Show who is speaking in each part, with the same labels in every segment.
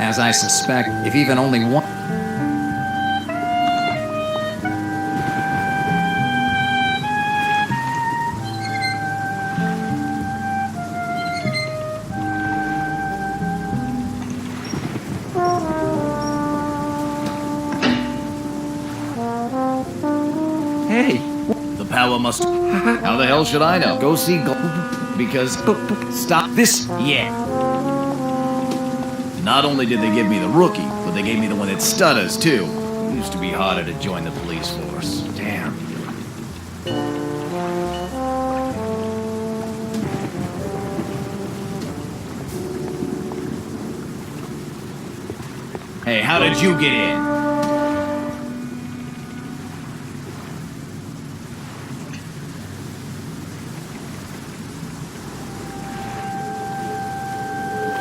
Speaker 1: As I suspect, if even only one...
Speaker 2: Hey,
Speaker 1: The power must... How the hell should I know? Go see... Because... Stop this... Yeah. Not only did they give me the rookie, but they gave me the one that stutters, too. It used to be harder to join the police force. Damn. Hey, how did you get in?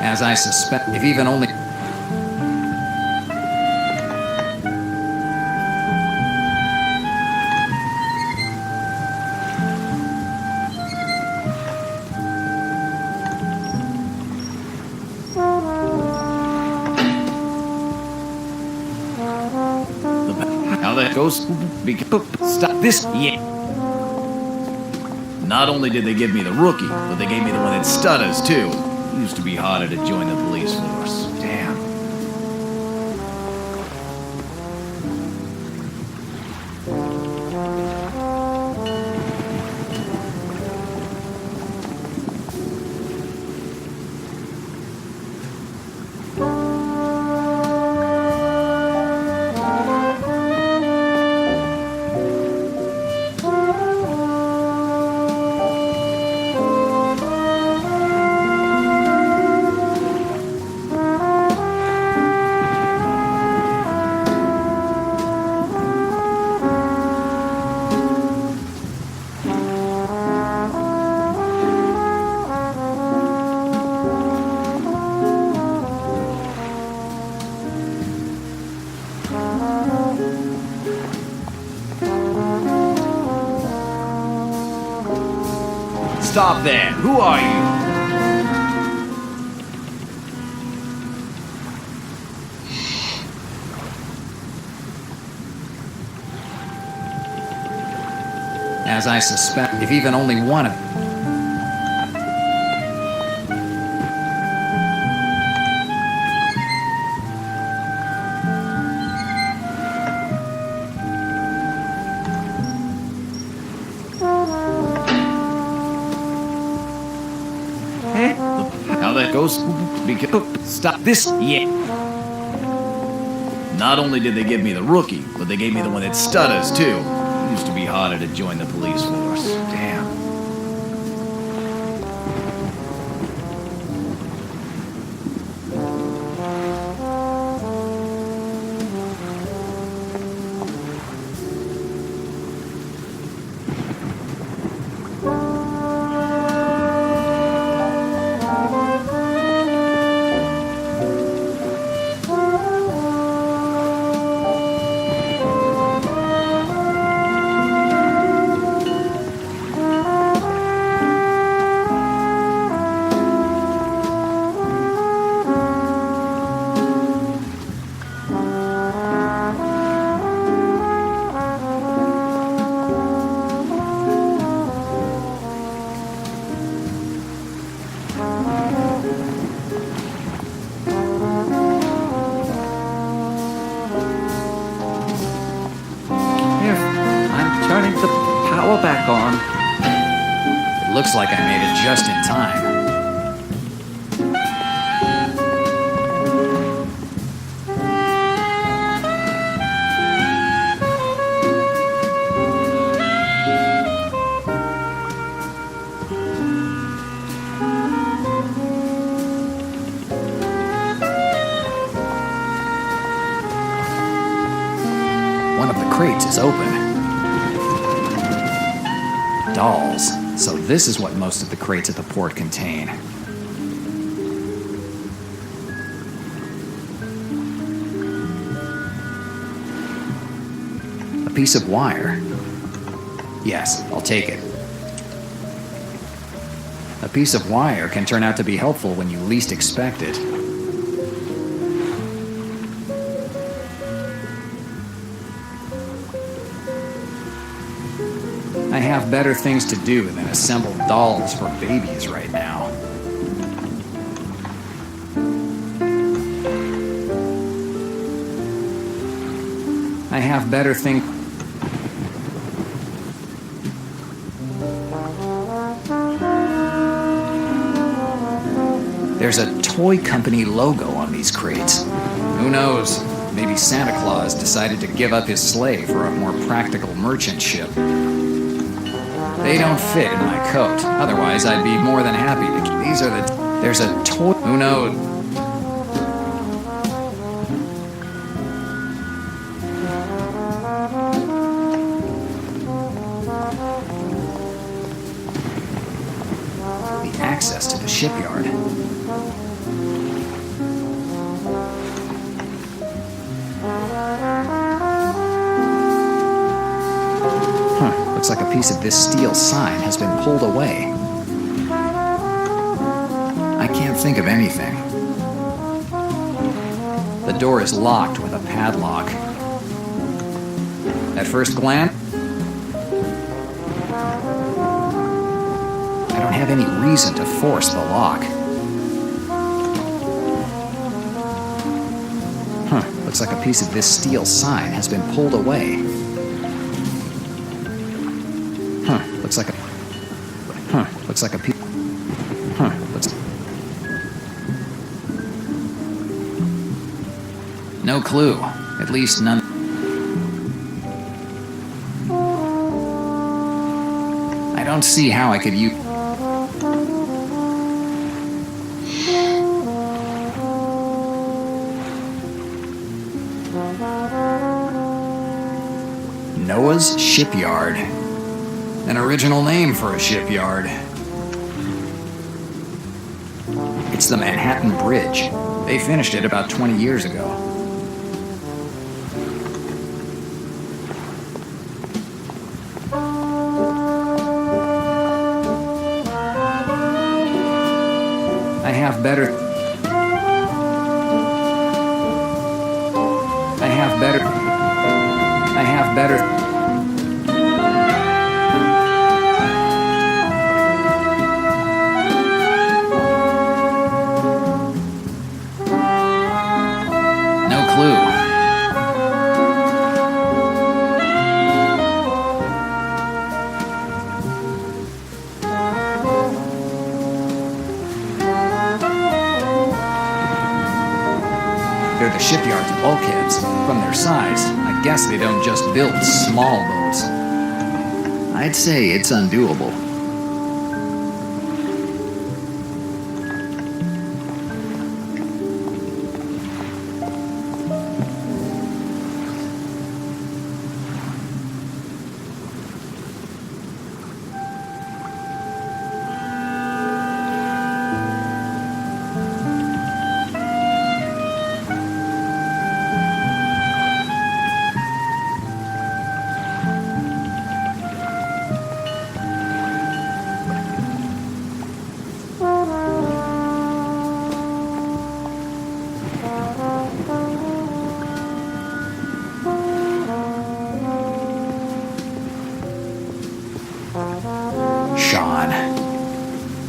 Speaker 1: As I suspect, if even only... How that goes... Stop this... Yeah. Not only did they give me the rookie, but they gave me the one that stutters, too. It used to be harder to join the police force. Damn. Stop there! Who are you? As I suspect, if even only one of... How that goes? Stop this... Yeah. Not only did they give me the rookie, but they gave me the one that stutters, too. It used to be harder to join the police force. Damn.
Speaker 2: turning the power back on.
Speaker 1: It looks like I made it just in time. One of the crates is open. Dolls. So this is what most of the crates at the port contain. A piece of wire. Yes, I'll take it. A piece of wire can turn out to be helpful when you least expect it.
Speaker 3: have better things to do than assemble dolls for babies right now. I have better things. There's a toy company logo on these crates. Who knows? Maybe Santa Claus decided to give up his sleigh for a more practical merchant ship. They don't fit in my coat. Otherwise, I'd be more than happy to. These are the. There's a toy. Who knows? The access to the shipyard. Looks like a piece of this steel sign has been pulled away. I can't think of anything. The door is locked with a padlock. At first glance, I don't have any reason to force the lock. Looks like a piece of this steel sign has been pulled away. Looks like a. Looks like a piece. Looks. No clue. At least none. I don't see how I could use. Noah's Shipyard. An original name for a shipyard. It's the Manhattan Bridge. They finished it about 20 years ago. I have better. No clue. They're the shipyard's bulkheads. From their size, I guess they don't just build small boats.
Speaker 1: I'd say it's undoable.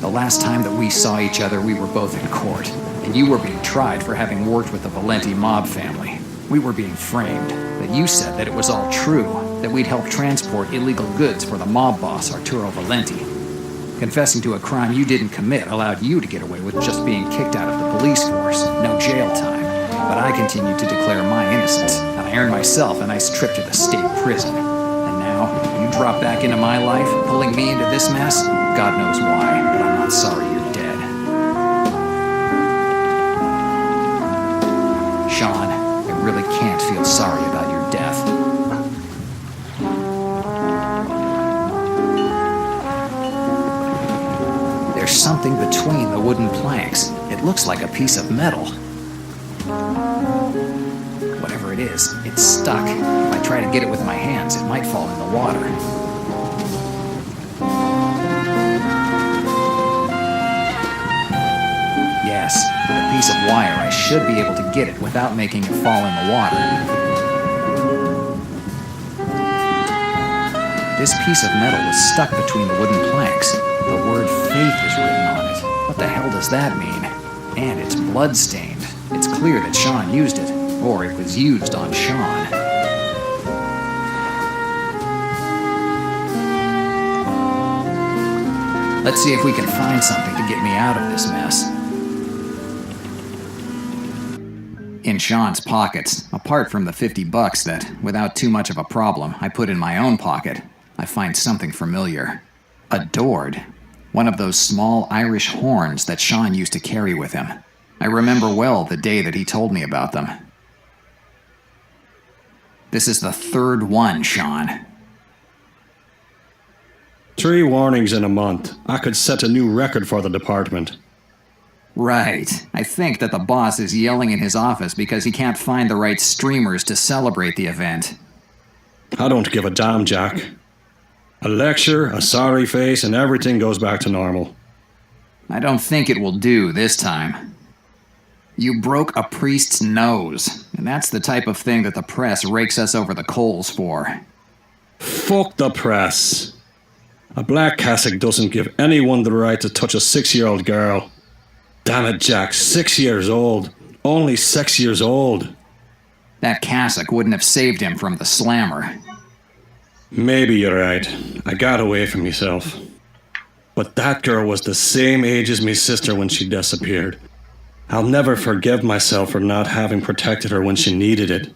Speaker 1: The last time that we saw each other, we were both in court, and you were being tried for having worked with the Valenti mob family. We were being framed, but you said that it was all true, that we'd helped transport illegal goods for the mob boss, Arturo Valenti. Confessing to a crime you didn't commit allowed you to get away with just being kicked out of the police force, no jail time. But I continued to declare my innocence, and I earned myself a nice trip to the state prison. And now, you drop back into my life, pulling me into this mess? God knows why, but I'm not sorry you're dead. Sean, I really can't feel sorry about your death. There's something between the wooden planks. It looks like a piece of metal. Whatever it is, it's stuck. If I try to get it with my hands, it might fall in the water. Yes, with a piece of wire, I should be able to get it without making it fall in the water. This piece of metal was stuck between the wooden planks. The word faith is written on it. What the hell does that mean? And it's blood-stained. It's clear that Sean used it, or it was used on Sean. Let's see if we can find something to get me out of this mess. In Sean's pockets, apart from the $50 that, without too much of a problem, I put in my own pocket, I find something familiar. A Dord. One of those small Irish horns that Sean used to carry with him. I remember well the day that he told me about them. This is the third one, Sean.
Speaker 4: 3 warnings in a month. I could set a new record for the department.
Speaker 1: Right. I think that the boss is yelling in his office because he can't find the right streamers to celebrate the event.
Speaker 4: I don't give a damn, Jack. A lecture, a sorry face, and everything goes back to normal.
Speaker 1: I don't think it will do this time. You broke a priest's nose, and that's the type of thing that the press rakes us over the coals for.
Speaker 4: Fuck the press. A black cassock doesn't give anyone the right to touch a 6-year-old girl. Damn it, Jack, 6 years old. Only 6 years old.
Speaker 1: That cassock wouldn't have saved him from the slammer.
Speaker 4: Maybe you're right. I got away from myself. But that girl was the same age as me sister when she disappeared. I'll never forgive myself for not having protected her when she needed it.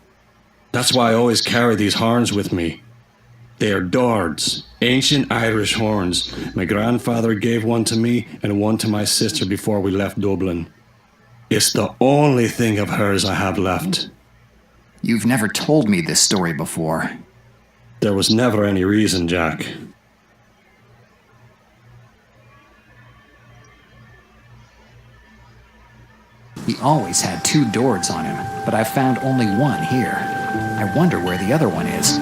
Speaker 4: That's why I always carry these horns with me. They are Dords, ancient Irish horns. My grandfather gave one to me and one to my sister before we left Dublin. It's the only thing of hers I have left.
Speaker 1: You've never told me this story before.
Speaker 4: There was never any reason, Jack.
Speaker 1: He always had 2 Dords on him, but I've found only one here. I wonder where the other one is.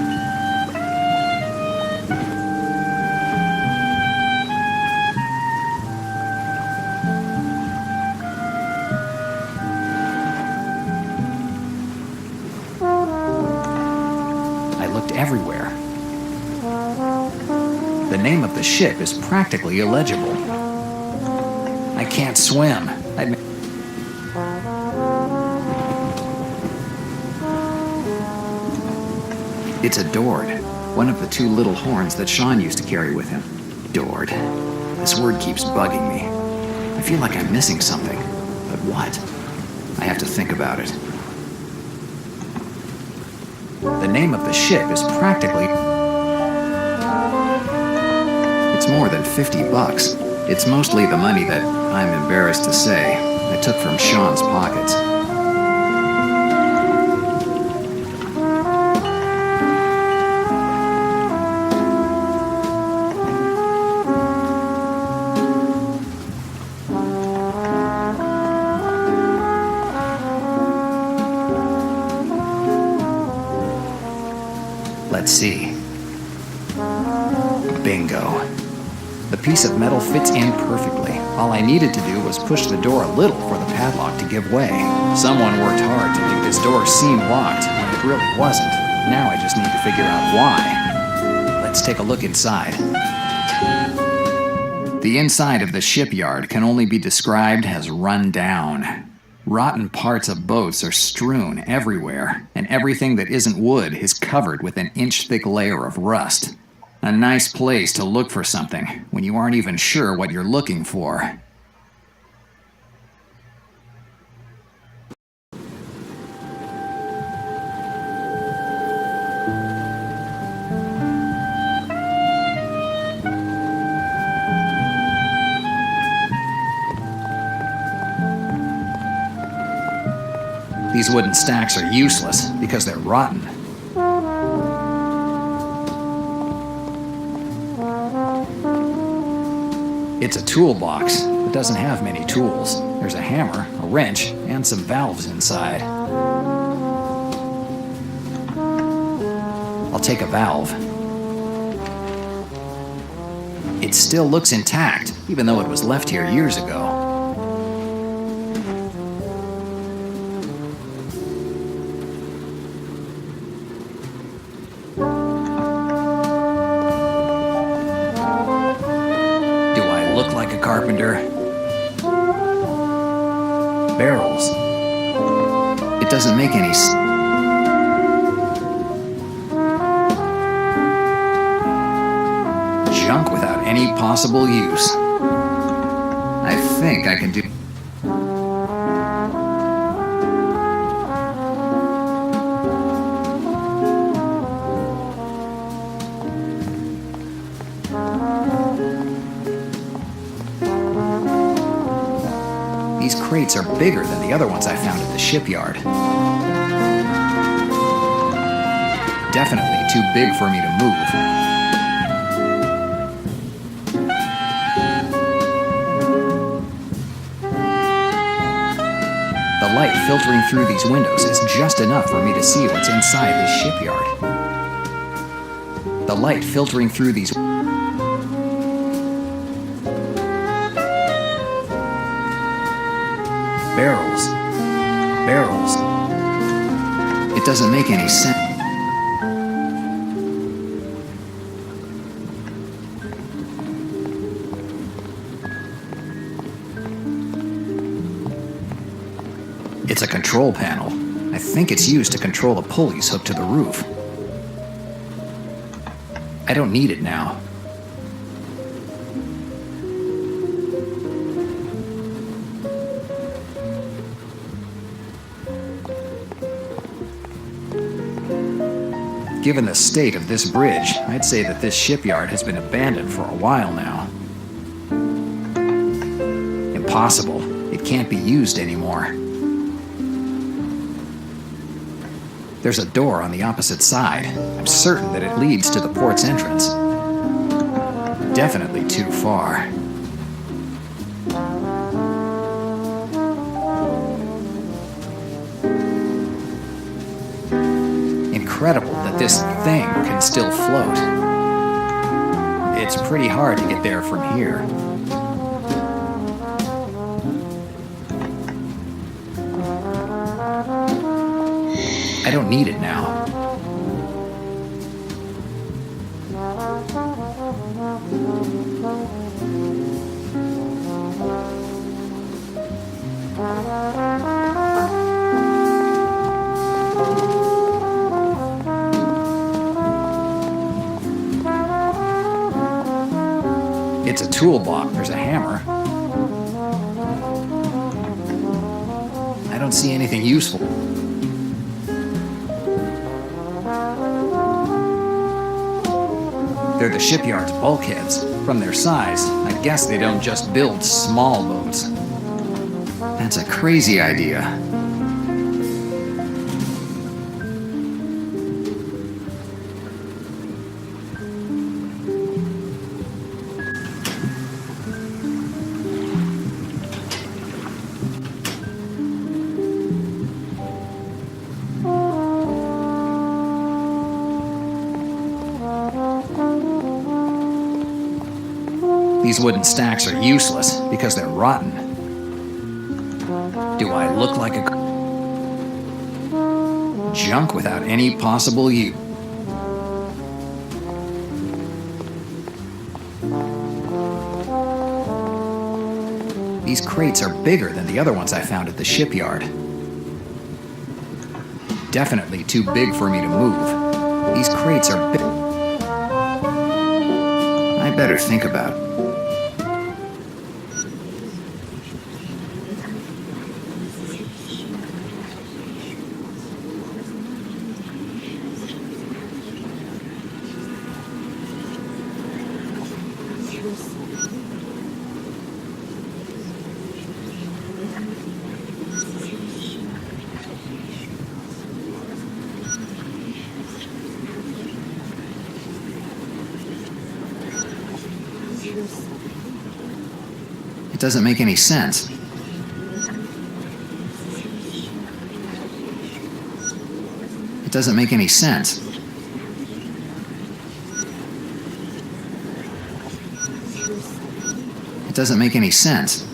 Speaker 1: I looked everywhere. The name of the ship is practically illegible. I can't swim. It's a Dord, one of the 2 little horns that Sean used to carry with him. Dord. This word keeps bugging me. I feel like I'm missing something. But what? I have to think about it. The name of the ship is practically... It's more than $50. It's mostly the money that, I'm embarrassed to say, I took from Sean's pockets. Let's see. Bingo. The piece of metal fits in perfectly. All I needed to do was push the door a little for the padlock to give way. Someone worked hard to make this door seem locked when it really wasn't. Now I just need to figure out why. Let's take a look inside. The inside of the shipyard can only be described as run down. Rotten parts of boats are strewn everywhere, and everything that isn't wood is covered with an inch-thick layer of rust. A nice place to look for something when you aren't even sure what you're looking for. These wooden stacks are useless because they're rotten. It's a toolbox that doesn't have many tools. There's a hammer, a wrench, and some valves inside. I'll take a valve. It still looks intact, even though it was left here years ago. look like a carpenter? Barrels. It doesn't make any sense. Junk without any possible use. I think I can do... These crates are bigger than the other ones I found at the shipyard. Definitely too big for me to move. The light filtering through these windows is just enough for me to see what's inside this shipyard. The light filtering through these... Barrels. Barrels. It doesn't make any sense. It's a control panel. I think it's used to control the pulleys hooked to the roof. I don't need it now. Given the state of this bridge, I'd say that this shipyard has been abandoned for a while now. Impossible. It can't be used anymore. There's a door on the opposite side. I'm certain that it leads to the port's entrance. Definitely too far. Incredible that this thing can still float. It's pretty hard to get there from here. I don't need it now. It's a toolbox. There's a hammer. I don't see anything useful. They're the shipyard's bulkheads. From their size, I guess they don't just build small boats. That's a crazy idea. These wooden stacks are useless because they're rotten. Do I look like a... junk without any possible use? These crates are bigger than the other ones I found at the shipyard. Definitely too big for me to move. These crates are big. I better think about it. It doesn't make any sense. It doesn't make any sense. It doesn't make any sense.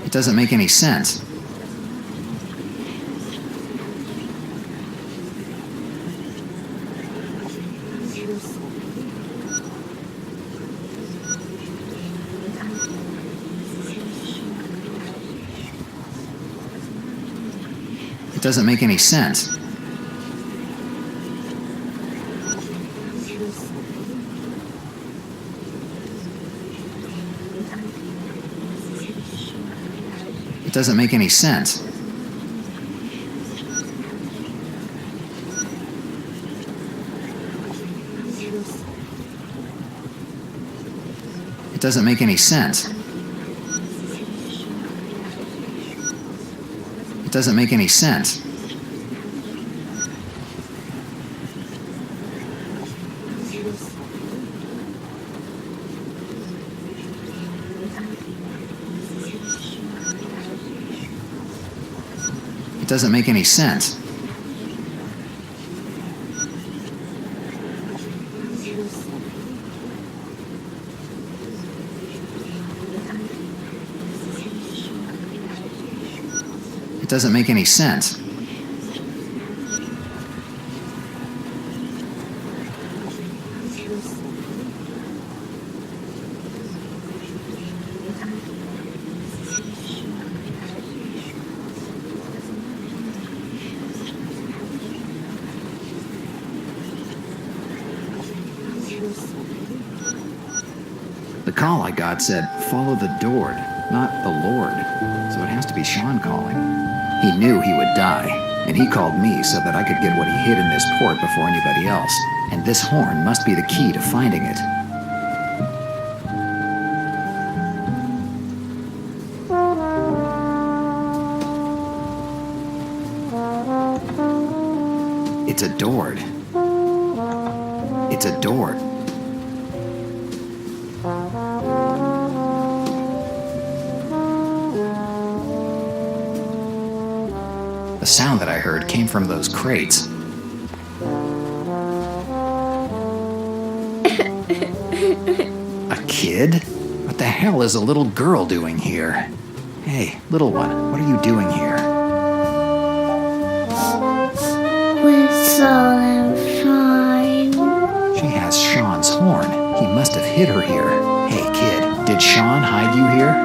Speaker 1: It doesn't make any sense. It doesn't make any sense. It doesn't make any sense. It doesn't make any sense. It doesn't make any sense. It doesn't make any sense. It doesn't make any sense. The call I got said, "Follow the Dord," not the Lord. So it has to be Sean calling. He knew he would die, and he called me so that I could get what he hid in this port before anybody else. And this horn must be the key to finding it. It's a Dord. It's a Dord. The sound that I heard came from those crates. A kid? What the hell is a little girl doing here? Hey, little one, what are you doing here?
Speaker 5: Whistle and shine.
Speaker 1: She has Sean's horn. He must have hid her here. Hey, kid, did Sean hide you here?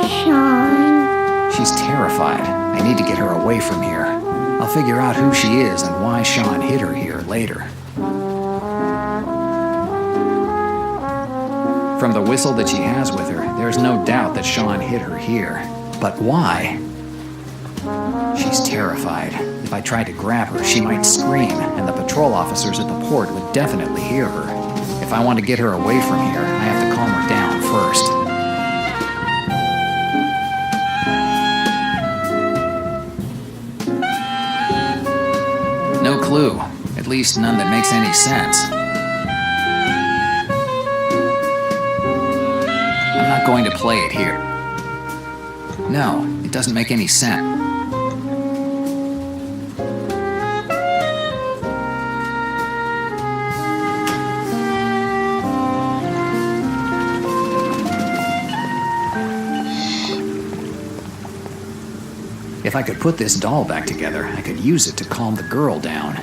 Speaker 5: Shine.
Speaker 1: She's terrified. I need to get her away from here. I'll figure out who she is and why Sean hid her here later. From the whistle that she has with her, there's no doubt that Sean hid her here. But why? She's terrified. If I tried to grab her, she might scream, and the patrol officers at the port would definitely hear her. If I want to get her away from here, I have to calm her down first. No clue. At least none that makes any sense. I'm not going to play it here. No, it doesn't make any sense. If I could put this doll back together, I could use it to calm the girl down.